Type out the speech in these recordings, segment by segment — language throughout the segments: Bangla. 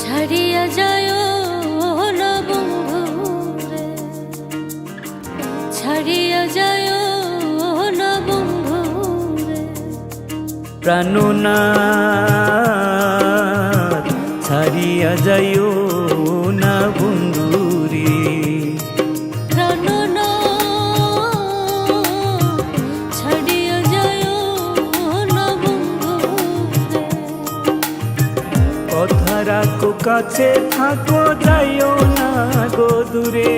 ছাড়িয়া যায় না বন্ধুরে, ছাড়িয়া যায় না বন্ধুরে, প্রাণনাথ ছাড়িয়া যাইও না বন্ধুরে, প্রাণনাথ ছাড়িয়া যায় না বন্ধুরে, কথা রাখো কাছে থাকো যাইও না গো দূরে,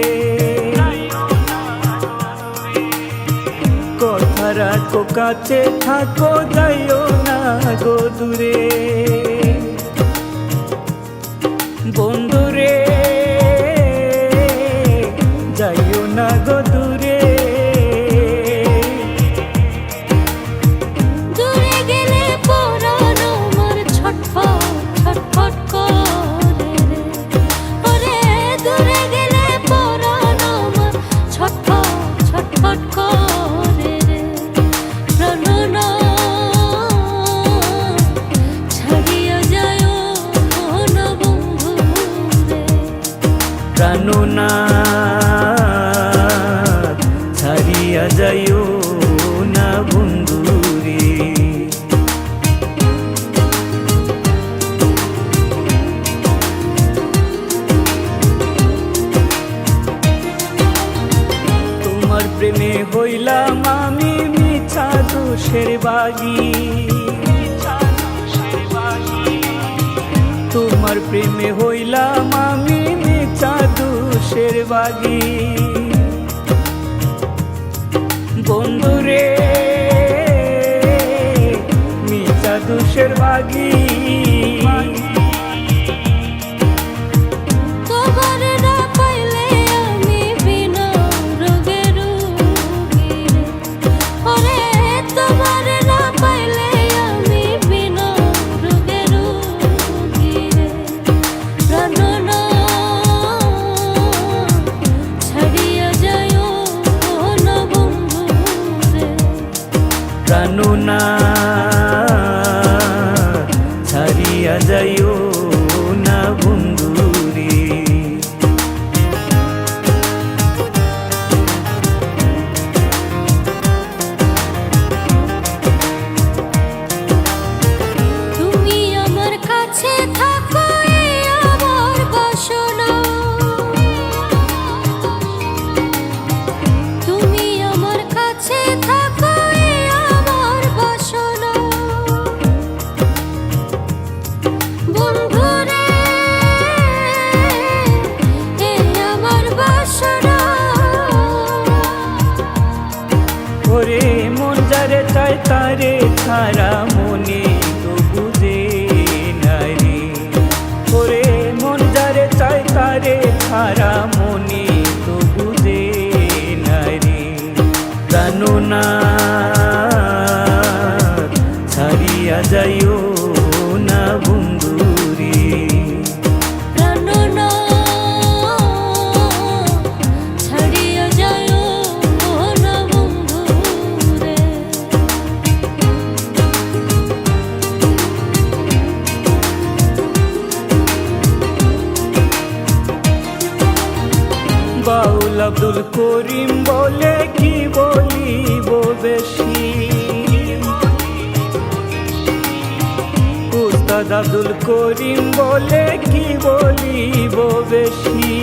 কথা রাখো কাছে থাকো যাইও না গো দূরে, বন্ধুরে যাইও না গো দূরে, দূরে গেলে পরাণ আমার ছটফট ছটফট করে রে, ওরে দূরে গেলে পরাণ আমার ছটফট ছটফট করে রে, প্রাণনাথ ছাড়িয়া যায় না বন্ধুরে, প্রাণনাথ ছাড়িয়া যাইও না বন্ধুরে, তোমার প্রেমে হইলাম আমি মিছা দোষের বাগী, তোমার প্রেমে হইলাম আমি মিছা দোষের বাগী, বন্ধুরে মিছা দোষের বাগী, তোমার না পাইলে আমি বিনা রোগে রোগী রে, ওরে তোমার না পাইলে আমি বিনা রোগে রোগী রে, প্রাণনাথ ছাড়িয়া যায় না বন্ধুরে, প্রাণনাথ ছাড়িয়া যাইও না বন্ধুরে, তুমি আমার কাছে থাকো এই আমার বাসনা, তুমি আমার কাছে থাকো এই আমার বাসনা, বন্ধুরে এই আমার বাসনা, ওরে মন যারে চায় তারে ছাড়া মনে তো বুঝে নাই রে, ওরে মন যারে চায় তারে ছাড়া মনে তো বুঝে নাই রে, প্রাণনাথ ছাড়িয়া যাইও না বন্ধুরে, প্রাণনাথ ছাড়িয়া যায় না বন্ধুরে, বাউল আব্দুল করিম বলে কি বলিব বেশি, উস্তাদ আব্দুল করিম বলে কি বলিব বেশি,